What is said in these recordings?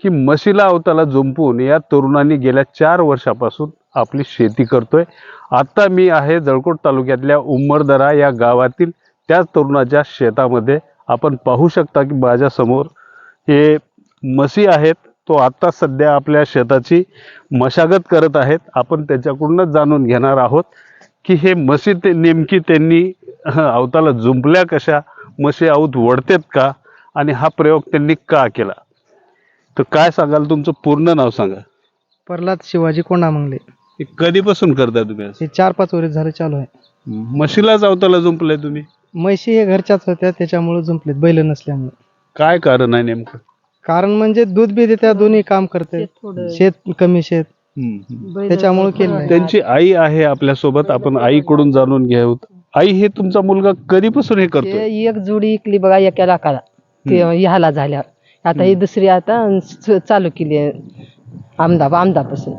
की म्हशीला अवताला जुंपून या तरुणांनी गेल्या 4 वर्षापासून आपली शेती करतोय। आता मी आहे जळकोट तालुक्यातल्या उंबरदरा या गावातील त्याच तरुणाच्या शेतामध्ये। आपण पाहू शकता की माझ्या समोर हे म्हशी आहेत। तो आता सध्या आपल्या शेताची मशागत करत आहेत। आपण त्याच्याकडूनच जाणून घेणार आहोत की हे म्हशी ते नेमकी त्यांनी अवताला जुंपल्या कशा, म्हशी आऊत वडतेत का आणि हा प्रयोग त्यांनी का केला। तर काय सांगाल, तुमचं पूर्ण नाव सांगा। प्रल्हाद शिवाजी कोंडामंगले। हे कधीपासून करता तुम्ही हे 4-5 वर्ष झाले चालू आहे। म्हशीलाच अवताला जुंपलंय तुम्ही? म्हशी हे घरच्याच होत्या त्याच्यामुळे जुंपलेत, बैल नसल्यामुळे। काय कारण आहे नेमकं? कारण म्हणजे दूध बी देत्या, दोन्ही काम करते, शेत कमी शेत त्याच्यामुळे केलं। त्यांची आई आहे आपल्या सोबत, आपण आईकडून जाणून घेऊ। आई, हे तुमचा मुलगा कधीपासून हे करतो? एक जोडी इकली बघा एका लाखाला, ते ह्याला झाल्यावर आता ही दुसरी आता चालू केली आहे आमदापासून।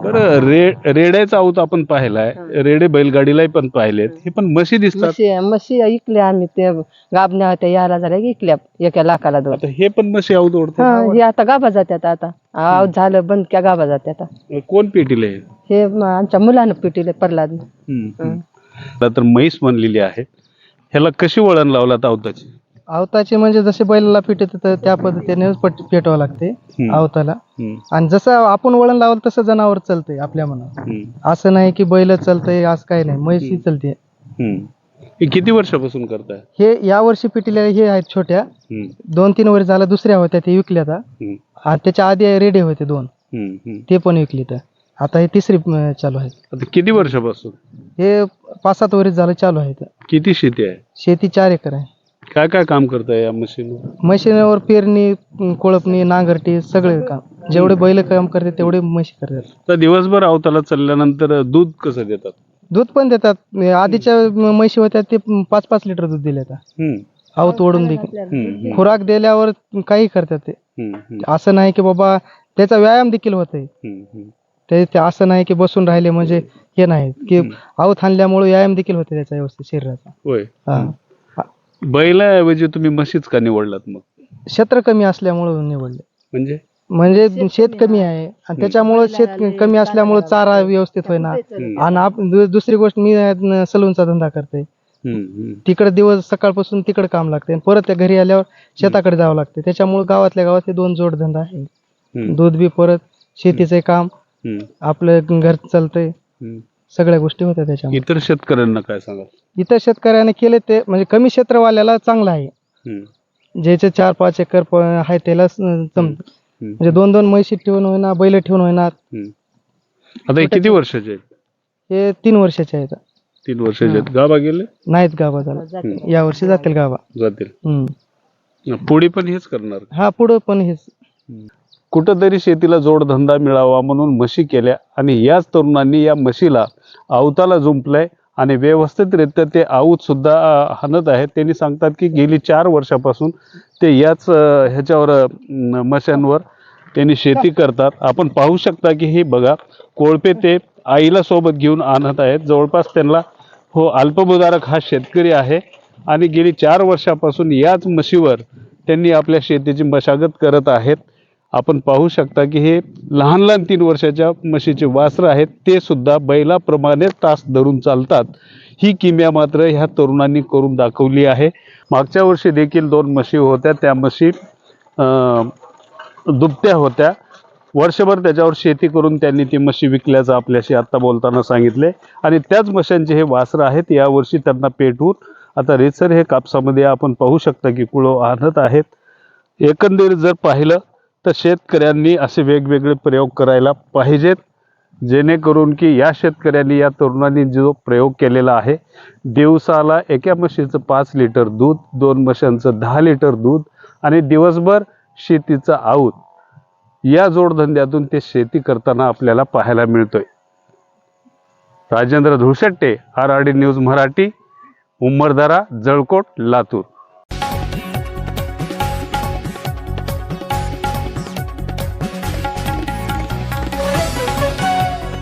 बरं, रेड्याचा आऊत आपण पाहिलाय, रेडे बैलगाडीला पण पाहिलेत, हे पण म्हशी दिसतात। म्हशी इकल्या आम्ही, ते गाबण्या होत्या याला झाल्या इकल्या एका लाखाला 2। आता हे पण म्हशी आऊत ओढतात? हे आता गाभा जात्यात, आता आऊत झालं बंद क्या गाभा जात्यात। कोण पेटीले? हे आमच्या मुलानं पिटीले, प्रल्हाद। तर म्हैस म्हणलेली आहे, ह्याला कशी वळण लावलात आवताची? आवताची म्हणजे जसे बैलाला पिटत त्या पद्धतीने पेटवावं लागते आवताला। आणि जसं आपण वळण लावलं तसं जनावर चालतंय आपल्या मनात। असं नाही की बैल चालतंय असं काही नाही, म्हशी चालते। हे किती वर्षापासून करताय? हे या वर्षी पिटलेल्या हे आहेत छोट्या, 2-3 वर्ष झालं दुसऱ्या होत्या ते विकल्या आता। आणि त्याच्या आधी रेडे होते 2, ते पण विकले। तर आता हे तिसरी चालू आहे। आता किती वर्षापासून? हे 5-7 वर्ष झालं चालू आहे। किती शेती आहे? शेती 4 एकर आहे। काय काय काम करताय या मशीनवर? मशीनवर पेरणी, कोळपणी, नांगरटी सगळे काम, जेवढे बैल काम करते तेवढे म्हशी करतात। तर दिवसभर अवताला चालल्यानंतर दूध कसं देतात? दूध पण देतात। आधीच्या म्हशी होत्या ते 5-5 लिटर दूध दिले आता आवत ओढून देखील। खुराक दिल्यावर काही करतात ते, असं नाही की बाबा त्याचा व्यायाम देखील होतोय। ते असं नाही की बसून राहिले म्हणजे हे नाही की आवत हाणल्यामुळे व्यायाम देखील होते त्याचा व्यवस्थित शरीराचा। होय। बैलाऐवजी तुम्ही म्हशीच का निवडलात मग? क्षेत्र कमी असल्यामुळे निवडले। म्हणजे शेत कमी आहे आणि त्याच्यामुळे शेत कमी असल्यामुळे चारा व्यवस्थित होईना। आणि दुसरी गोष्ट, मी सलूनचा धंदा करते, तिकडे दिवस सकाळपासून तिकडे काम लागते, परत त्या घरी आल्यावर शेताकडे जावं लागते। त्याच्यामुळे गावातल्या गावात हे 2 जोड धंदा आहे, दूध बी परत शेतीचे काम, आपलं घर चालतंय, सगळ्या गोष्टी होत्या त्याच्यामुळे। इतर शेतकऱ्यांना काय सांगाल? इतर शेतकऱ्याने केले ते म्हणजे कमी क्षेत्रवाल्याला चांगलं आहे, ज्याचे 4-5 एकर आहे त्याला म्हणजे 2-2 म्हशी ठेवून होईना, बैल ठेवून होईना। आता हे किती वर्षाचे आहेत? हे 3 वर्षाचे आहेत। 3 वर्षाचे आहेत। गाभा गेले नाहीत? गाभा झाला, या वर्षी जातील गाभा। जातील। पुढे पण हेच करणार? हा, पुढे पण हेच। कुठंतरी शेतीला जोडधंदा मिळावा म्हणून म्हशी केल्या आणि याच तरुणांनी या म्हशीला आवताला जुंपलंय आणि व्यवस्थितरित्या ते आऊत सुद्धा हाणत आहेत। त्यांनी सांगतात की गेली 4 वर्षापासून ते याच ह्याच्यावर मशांवर त्यांनी शेती करतात। आपण पाहू शकता की हे बघा, कोळपे ते आईला सोबत घेऊन आणत आहेत। जवळपास त्यांना अल्पभूधारक हा शेतकरी आहे आणि गेली 4 वर्षापासून याच म्हशीवर त्यांनी आपल्या शेतीची मशागत करत आहेत। आपण पाहू शकता की हे लहान लहान 3 वर्षाच्या म्हशीचे वासरं आहेत, ते सुद्धा बैलाप्रमाणे तास धरून चालतात। ही किमया मात्र ह्या तरुणांनी करून दाखवली आहे। मागच्या वर्षी देखील 2 म्हशी होत्या, त्या म्हशी दुभत्या होत्या। वर्षभर त्याच्यावर शेती करून त्यांनी ती म्हशी विकल्याचं आपल्याशी आता बोलताना सांगितले आणि त्याच म्हशांचे हे वासरं आहेत। यावर्षी त्यांना पेटवून आता रेचर हे कापसामध्ये आपण पाहू शकता की कुळो आणत आहेत। एकंदरीत जर पाहिलं तर शेतकऱ्यांनी असे वेगवेगळे प्रयोग करायला पाहिजेत, जेणेकरून की या शेतकऱ्यांनी, या तरुणांनी जो प्रयोग केलेला आहे, दिवसाला एका म्हशीचं 5 लिटर दूध, 2 म्हशांचं 10 लिटर दूध आणि दिवसभर शेतीचा आऊत, या जोडधंद्यातून ते शेती करताना आपल्याला पाहायला मिळतोय। Rajendra Dhulshette, RRD news Marathi, Umbardara, Jalkot, Latur.